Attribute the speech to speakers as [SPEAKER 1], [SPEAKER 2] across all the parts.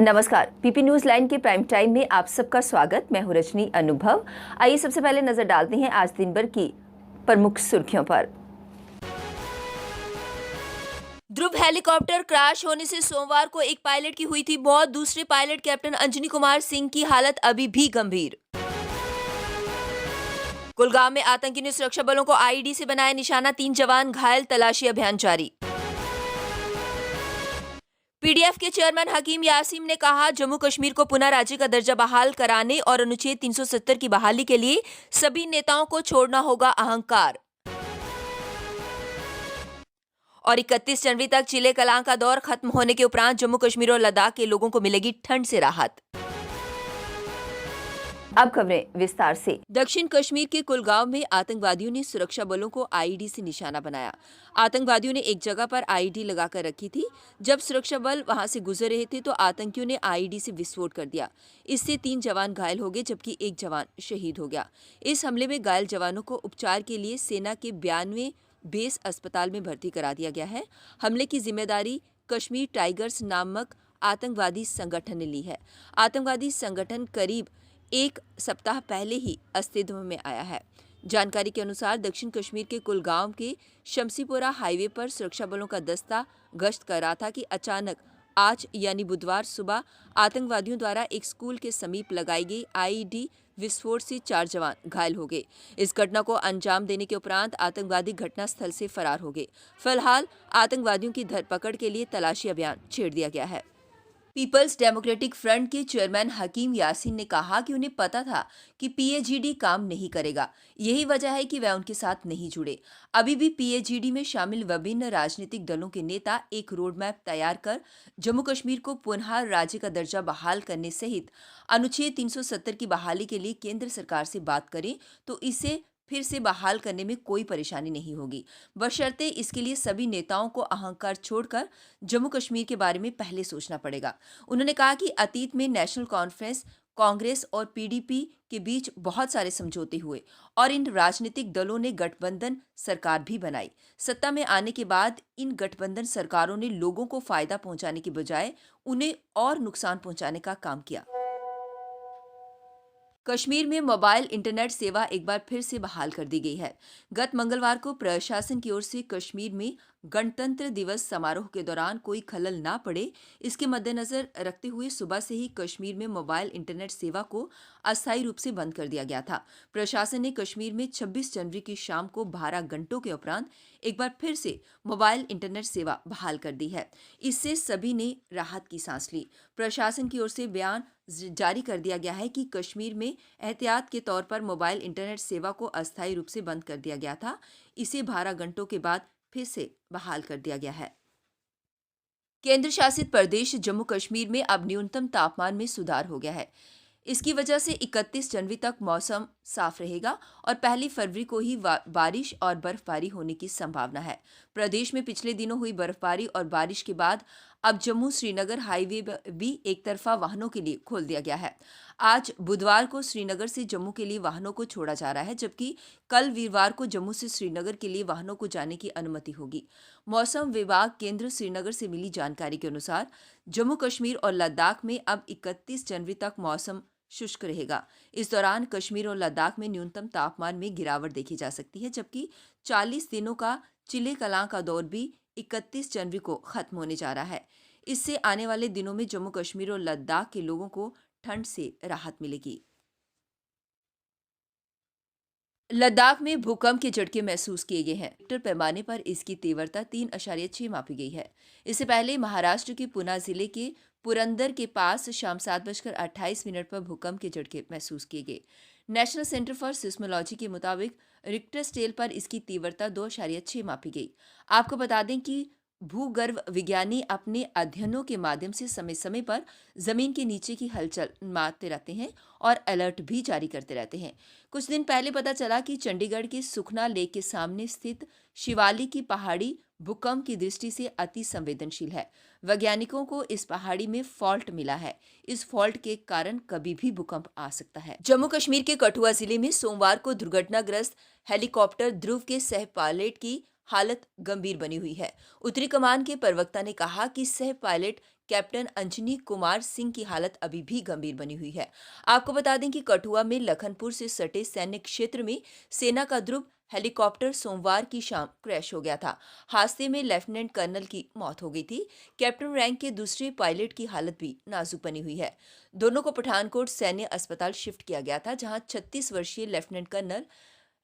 [SPEAKER 1] नमस्कार, PP news line के prime time में आप सबका स्वागत। मैं हूं रजनी अनुभव। आइए सबसे पहले नजर डालते हैं आज दिन भर की प्रमुख सुर्खियों पर।
[SPEAKER 2] ध्रुव हेलीकॉप्टर क्रैश होने से सोमवार को एक पायलट की हुई थी मौत। दूसरे पायलट कैप्टन अंजनी कुमार सिंह की हालत अभी भी गंभीर। कुलगाम में आतंकी ने सुरक्षा बलों को आईईडी से बनाया निशाना, 3 जवान घायल, तलाशी अभियान जारी। पीडीएफ के चेयरमैन हकीम यासीन ने कहा, जम्मू कश्मीर को पुनः राज्य का दर्जा बहाल कराने और अनुच्छेद 370 की बहाली के लिए सभी नेताओं को छोड़ना होगा अहंकार। और 31 जनवरी तक चिले कलां का दौर खत्म होने के उपरांत जम्मू कश्मीर और लद्दाख के लोगों को मिलेगी ठंड से राहत।
[SPEAKER 1] अब खबरें विस्तार से।
[SPEAKER 2] दक्षिण कश्मीर के कुलगांव में आतंकवादियों ने सुरक्षा बलों को आईईडी से निशाना बनाया। आतंकवादियों ने एक जगह पर आईईडी लगाकर रखी थी। जब सुरक्षा बल वहां से गुजर रहे थे तो आतंकियों ने आईईडी से विस्फोट कर दिया। इससे 3 जवान घायल हो गए जबकि 1 जवान शहीद हो गया। इस हमले में घायल जवानों को उपचार के लिए सेना के 92 बेस अस्पताल में भर्ती करा दिया गया है। हमले की जिम्मेदारी कश्मीर टाइगर्स नामक आतंकवादी संगठन ने ली है। आतंकवादी संगठन करीब 1 सप्ताह पहले ही अस्तित्व में आया है। जानकारी के अनुसार दक्षिण कश्मीर के कुलगांव के शमसीपोरा हाईवे पर सुरक्षा बलों का दस्ता गश्त कर रहा था कि अचानक आज यानी बुधवार सुबह आतंकवादियों द्वारा एक स्कूल के समीप लगाई गई आईईडी विस्फोट से 4 जवान घायल हो गए। इस घटना को अंजाम देने के उपरांत आतंकवादी घटनास्थल से फरार हो गए। फिलहाल आतंकवादियों की धरपकड़ के लिए तलाशी अभियान छेड़ दिया गया है। पीपल्स डेमोक्रेटिक फ्रंट के चेयरमैन हकीम यासीन ने कहा कि उन्हें पता था कि पीएजीडी काम नहीं करेगा। यही वजह है कि वह उनके साथ नहीं जुड़े। अभी भी पीएजीडी में शामिल विभिन्न राजनीतिक दलों के नेता एक रोड मैप तैयार कर जम्मू कश्मीर को पुनः राज्य का दर्जा बहाल करने सहित अनुच्छेद 370 की बहाली के लिए केंद्र सरकार से बात करें तो इसे फिर से बहाल करने में कोई परेशानी नहीं होगी, बशर्ते इसके लिए सभी नेताओं को अहंकार छोड़कर जम्मू कश्मीर के बारे में पहले सोचना पड़ेगा। उन्होंने कहा कि अतीत में नेशनल कॉन्फ्रेंस, कांग्रेस और पीडीपी के बीच बहुत सारे समझौते हुए और इन राजनीतिक दलों ने गठबंधन सरकार भी बनाई। सत्ता में आने के बाद इन गठबंधन सरकारों ने लोगों को फायदा पहुंचाने की बजाय उन्हें और नुकसान पहुंचाने का काम किया। कश्मीर में मोबाइल इंटरनेट सेवा एक बार फिर से बहाल कर दी गई है। गत मंगलवार को प्रशासन की ओर से कश्मीर में गणतंत्र दिवस समारोह के दौरान कोई खलल ना पड़े, इसके मद्देनजर रखते हुए सुबह से ही कश्मीर में मोबाइल इंटरनेट सेवा को अस्थायी रूप से बंद कर दिया गया था। प्रशासन ने कश्मीर में 26 जनवरी की शाम को 12 घंटों के उपरांत एक बार फिर से मोबाइल इंटरनेट सेवा बहाल कर दी है। इससे सभी ने राहत की सांस ली। प्रशासन की ओर से बयान जारी कर दिया गया है कि कश्मीर में एहतियात के तौर पर मोबाइल इंटरनेट सेवा को अस्थायी रूप से बंद कर दिया गया था। इसे 12 घंटों के बाद फिर से बहाल कर दिया गया है। केंद्र शासित प्रदेश जम्मू कश्मीर में अब न्यूनतम तापमान में सुधार हो गया है। इसकी वजह से 31 जनवरी तक मौसम साफ रहेगा और 1 फरवरी को ही बारिश और बर्फबारी होने की संभावना है। प्रदेश में पिछले दिनों हुई बर्फबारी और बारिश के बाद अब जम्मू श्रीनगर हाईवे भी एक तरफा वाहनों के लिए खोल दिया गया है। आज बुधवार को श्रीनगर से जम्मू के लिए वाहनों को छोड़ा जा रहा है, जबकि कल वीरवार को जम्मू से श्रीनगर के लिए वाहनों को जाने की अनुमति होगी। मौसम विभाग केंद्र श्रीनगर से मिली जानकारी के अनुसार जम्मू कश्मीर और लद्दाख में अब 31 जनवरी तक मौसम शुष्क रहेगा। इस दौरान कश्मीर और लद्दाख में न्यूनतम तापमान में गिरावट देखी जा सकती है, जबकि 40 दिनों का चिले कलां का दौर भी 31 जनवरी को खत्म होने जा रहा है। इससे आने वाले दिनों में जम्मू कश्मीर और लद्दाख के लोगों को ठंड से राहत मिलेगी। लद्दाख में भूकंप के झटके महसूस किए गए हैं। रिक्टर पैमाने पर इसकी तीव्रता 3.6 मापी गई है। इससे पहले महाराष्ट्र के पुना जिले के पुरंदर के पास शाम 7:28 पर भूकंप के झटके महसूस किए गए। नेशनल सेंटर फॉर सिस्मोलॉजी के मुताबिक रिक्टर स्केल पर इसकी तीव्रता 2.6 मापी गई। आपको बता दें कि भूगर्भ विज्ञानी अपने अध्ययनों के माध्यम से समय समय पर जमीन के नीचे की हलचल मापते रहते हैं और अलर्ट भी जारी करते रहते हैं। कुछ दिन पहले पता चला कि चंडीगढ़ के सुखना लेक के सामने स्थित शिवालिक की पहाड़ी भूकंप की दृष्टि से अति संवेदनशील है। वैज्ञानिकों को इस पहाड़ी में फॉल्ट मिला है। इस फॉल्ट के कारण कभी भी भूकंप आ सकता है। जम्मू कश्मीर के कठुआ जिले में सोमवार को दुर्घटनाग्रस्त हेलीकॉप्टर ध्रुव के सह पायलट की हालत गंभीर बनी हुई है। उत्तरी कमान के प्रवक्ता ने कहा कि सह पायलट कैप्टन अंजनी कुमार सिंह की हालत अभी भी गंभीर बनी हुई है। आपको बता दें कि कठुआ में लखनपुर से सटे सैन्य क्षेत्र में सेना का ध्रुव हेलीकॉप्टर सोमवार की शाम क्रैश हो गया था। हादसे में लेफ्टिनेंट कर्नल की मौत हो गई थी। कैप्टन रैंक के दूसरे पायलट की हालत भी नाजुक बनी हुई है। दोनों को पठानकोट सैन्य अस्पताल शिफ्ट किया गया था, जहां 36 वर्षीय लेफ्टिनेंट कर्नल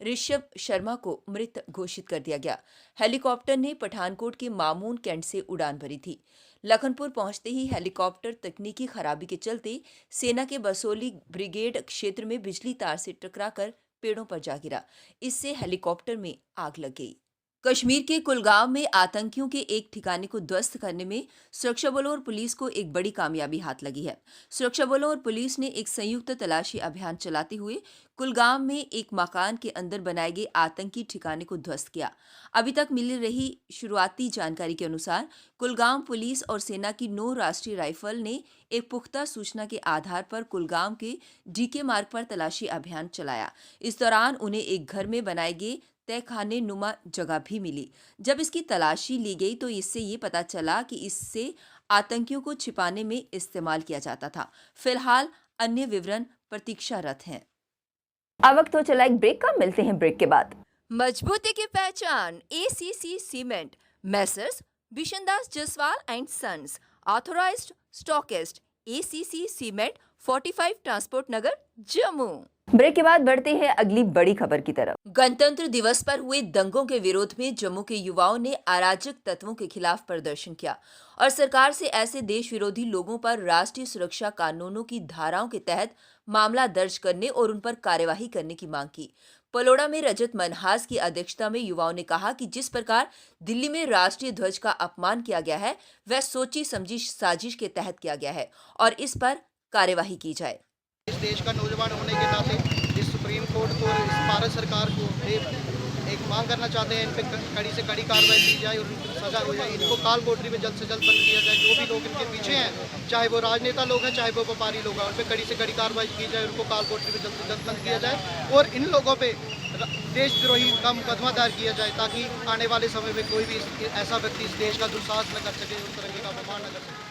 [SPEAKER 2] ऋषभ शर्मा को मृत घोषित कर दिया गया। हेलीकॉप्टर ने पठानकोट के मामून कैंट से उड़ान भरी थी। लखनपुर पहुंचते ही हेलीकॉप्टर तकनीकी खराबी के चलते सेना के बसोली ब्रिगेड क्षेत्र में बिजली तार से टकराकर पेड़ों पर जा गिरा। इससे हेलीकॉप्टर में आग लग गई। कश्मीर के कुलगांव में आतंकियों के एक ठिकाने को ध्वस्त करने में सुरक्षा बलों और पुलिस को एक बड़ी कामयाबी हाथ लगी है। सुरक्षा बलों और पुलिस ने एक संयुक्त तलाशी अभियान चलाते हुए कुलगांव में एक मकान के अंदर बनाए गए आतंकी ठिकाने को ध्वस्त किया। अभी तक मिल रही शुरुआती जानकारी के अनुसार कुलगांव पुलिस और सेना की 9 राष्ट्रीय राइफल ने एक पुख्ता सूचना के आधार पर कुलगांव के डीके मार्ग पर तलाशी अभियान चलाया। इस दौरान उन्हें एक घर में बनाए गए तहखाने नुमा जगह भी मिली। जब इसकी तलाशी ली गई तो इससे ये पता चला कि इससे आतंकियों को छिपाने में इस्तेमाल किया जाता था। फिलहाल अन्य विवरण प्रतीक्षारत हैं।
[SPEAKER 1] अब वक्त हो चला एक ब्रेक का, मिलते हैं ब्रेक के बाद।
[SPEAKER 2] मजबूती की पहचान ACC cement, Messrs Bishandas Jaswal and sons, authorised stockist, ACC cement, 45 transport Nagar, Jammu.
[SPEAKER 1] Break के बाद बढ़ते हैं अगली बड़ी खबर की तरफ।
[SPEAKER 2] गणतंत्र दिवस पर हुए दंगों के विरोध में जम्मू के युवाओं ने अराजक तत्वों के खिलाफ प्रदर्शन किया और सरकार से ऐसे देश विरोधी लोगों पर राष्ट्रीय सुरक्षा कानूनों की धाराओं के तहत मामला दर्ज करने और उन पर कार्यवाही करने की मांग की। पलोड़ा में रजत मनहास की अध्यक्षता में युवाओं ने कहा कि जिस प्रकार दिल्ली में राष्ट्रीय ध्वज का अपमान किया गया है, वह सोची समझी साजिश के तहत किया गया है और इस पर कार्यवाही की जाए।
[SPEAKER 3] इस देश का नौजवान होने के नाते इस सुप्रीम कोर्ट को, इस भारत सरकार को एक मांग करना चाहते हैं, इन पे कड़ी से कड़ी कार्रवाई की जाए और उनको सजा हो जाए। इनको काल कोठरी में जल्द से जल्द बंद किया जाए। जो भी लोग इनके पीछे हैं, चाहे वो राजनेता लोग हैं, चाहे वो व्यापारी लोग हैं, उन पर कड़ी से कड़ी कार्रवाई की जाए, उनको काल कोठरी में जल्द से जल्द बंद किया जाए और इन लोगों पे देशद्रोही का मुकदमा दायर किया जाए, ताकि आने वाले समय में कोई भी ऐसा व्यक्ति इस देश का दुस्साहस न कर सके, उस तरह का अपमान न कर सके।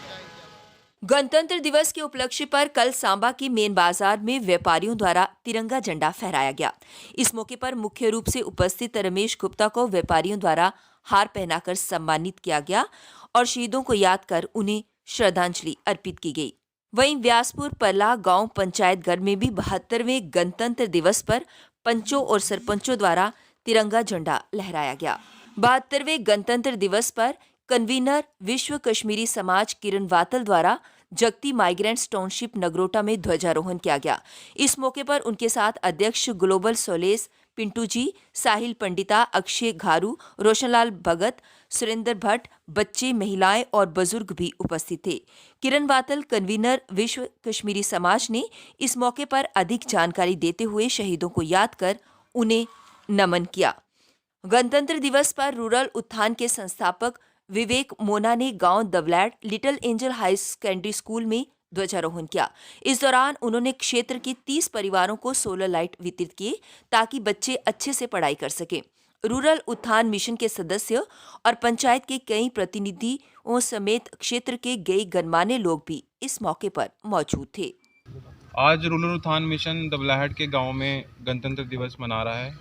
[SPEAKER 2] गणतंत्र दिवस के उपलक्ष्य पर कल सांबा की मेन बाजार में व्यापारियों द्वारा तिरंगा झंडा फहराया गया। इस मौके पर मुख्य रूप से उपस्थित रमेश गुप्ता को व्यापारियों द्वारा हार पहनाकर सम्मानित किया गया और शहीदों को याद कर उन्हें श्रद्धांजलि अर्पित की गई। वहीं व्यासपुर परला गांव पंचायत घर में भी 72वें गणतंत्र दिवस पर पंचों और सरपंचों द्वारा तिरंगा झंडा लहराया गया। 72वें गणतंत्र दिवस पर कन्वीनर विश्व कश्मीरी समाज किरण वातल द्वारा जगती माइग्रेंट्स टाउनशिप नगरोटा में ध्वजारोहण किया गया। इस मौके पर उनके साथ अध्यक्ष ग्लोबल सोलेस पिंटू जी, साहिल पंडिता, अक्षय घारू, रोशनलाल भगत, सुरेंद्र भट्ट, बच्चे, महिलाएं और बुजुर्ग भी उपस्थित थे। किरण वातल कन्वीनर विश्व कश्मीरी समाज ने इस मौके पर अधिक जानकारी देते हुए शहीदों को याद कर उन्हें नमन किया। गणतंत्र दिवस पर रूरल उत्थान के संस्थापक विवेक मोना ने गांव दवलैड little angel high secondary school में ध्वजारोहण किया। इस दौरान उन्होंने क्षेत्र के 30 परिवारों को सोलर लाइट वितरित किए ताकि बच्चे अच्छे से पढ़ाई कर सकें। रूरल उत्थान मिशन के सदस्य और पंचायत के कई प्रतिनिधियों समेत क्षेत्र के कई गणमान्य लोग भी इस मौके पर मौजूद थे।
[SPEAKER 4] आज रूरल उत्थान मिशन दबलाहट के गांव में गणतंत्र दिवस मना रहा है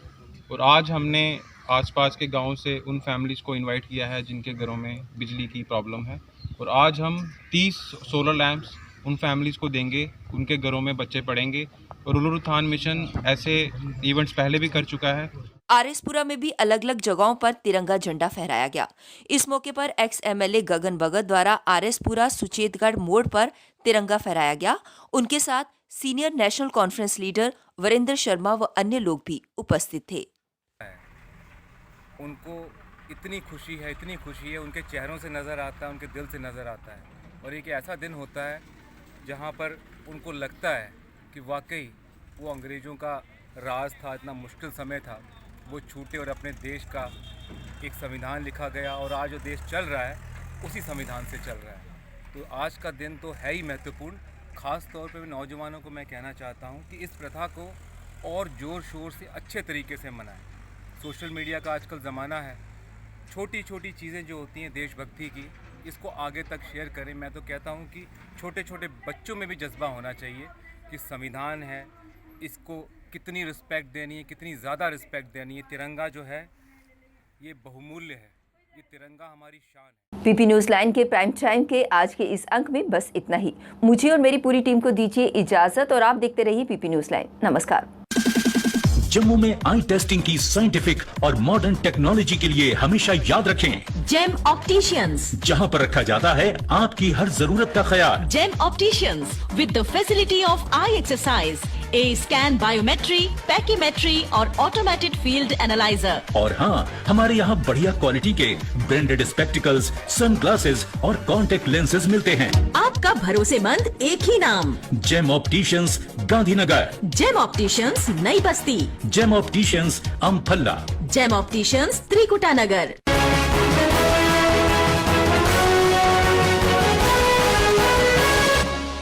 [SPEAKER 4] और आज हमने आसपास के गांव से उन फैमिलीज़ को इनवाइट किया है जिनके घरों में बिजली की प्रॉब्लम है और आज हम 30 सोलर लैंप्स उन फैमिलीज़ को देंगे, उनके घरों में बच्चे पढ़ेंगे। और रूरल उत्थान मिशन ऐसे इवेंट्स पहले भी कर चुका है।
[SPEAKER 2] आरएसपुरा में भी अलग अलग जगहों पर तिरंगा झंडा फहराया गया। इस मौके पर एक्स एमएलए गगन भगत द्वारा आरएसपुरा सुचेतगढ़ मोड़ पर तिरंगा फहराया गया। उनके साथ senior National Conference leader Virendra Sharma व अन्य लोग भी उपस्थित थे।
[SPEAKER 5] उनको इतनी खुशी है, उनके चेहरों से नज़र आता है, उनके दिल से नज़र आता है। और एक ऐसा दिन होता है जहाँ पर उनको लगता है कि वाकई वो अंग्रेज़ों का राज था, इतना मुश्किल समय था, वो छूटे और अपने देश का एक संविधान लिखा गया और आज जो देश चल रहा है उसी संविधान से चल रहा है। तो आज का दिन तो है ही महत्वपूर्ण। ख़ास तौर पर नौजवानों को मैं कहना चाहता हूँ कि इस प्रथा को और ज़ोर शोर से अच्छे तरीके से मनाएं। सोशल मीडिया का आजकल ज़माना है, छोटी छोटी चीज़ें जो होती हैं देशभक्ति की, इसको आगे तक शेयर करें। मैं तो कहता हूँ कि छोटे छोटे बच्चों में भी जज्बा होना चाहिए कि संविधान है, इसको कितनी रिस्पेक्ट देनी है, कितनी ज़्यादा रिस्पेक्ट देनी है। तिरंगा जो है ये बहुमूल्य है, ये तिरंगा हमारी शान है।
[SPEAKER 1] पीपी न्यूज़ लाइन के प्राइम टाइम के आज के इस अंक में बस इतना ही। मुझे और मेरी पूरी टीम को दीजिए इजाजत और आप देखते रहिए पीपी न्यूज़ लाइन। नमस्कार।
[SPEAKER 6] जम्मू में आई टेस्टिंग की साइंटिफिक और मॉडर्न टेक्नोलॉजी के लिए हमेशा याद रखें
[SPEAKER 7] जेम ऑप्टिशियंस,
[SPEAKER 6] जहां पर रखा जाता है आपकी हर जरूरत का ख्याल।
[SPEAKER 7] Gem opticians with the facility of eye exercise, A scan, biometry, pachymetry और ऑटोमेटेड फील्ड एनालाइजर।
[SPEAKER 6] और हाँ, हमारे यहाँ बढ़िया क्वालिटी के ब्रांडेड स्पेक्टिकल्स, सनग्लासेस और कॉन्टेक्ट लेंसेज मिलते हैं।
[SPEAKER 7] आपका भरोसेमंद एक ही नाम,
[SPEAKER 6] gem opticians, Gandhinagar.
[SPEAKER 7] Gem opticians, Nai Basti.
[SPEAKER 6] Gem opticians, Amphalla.
[SPEAKER 7] Gem opticians, Trikuta नगर।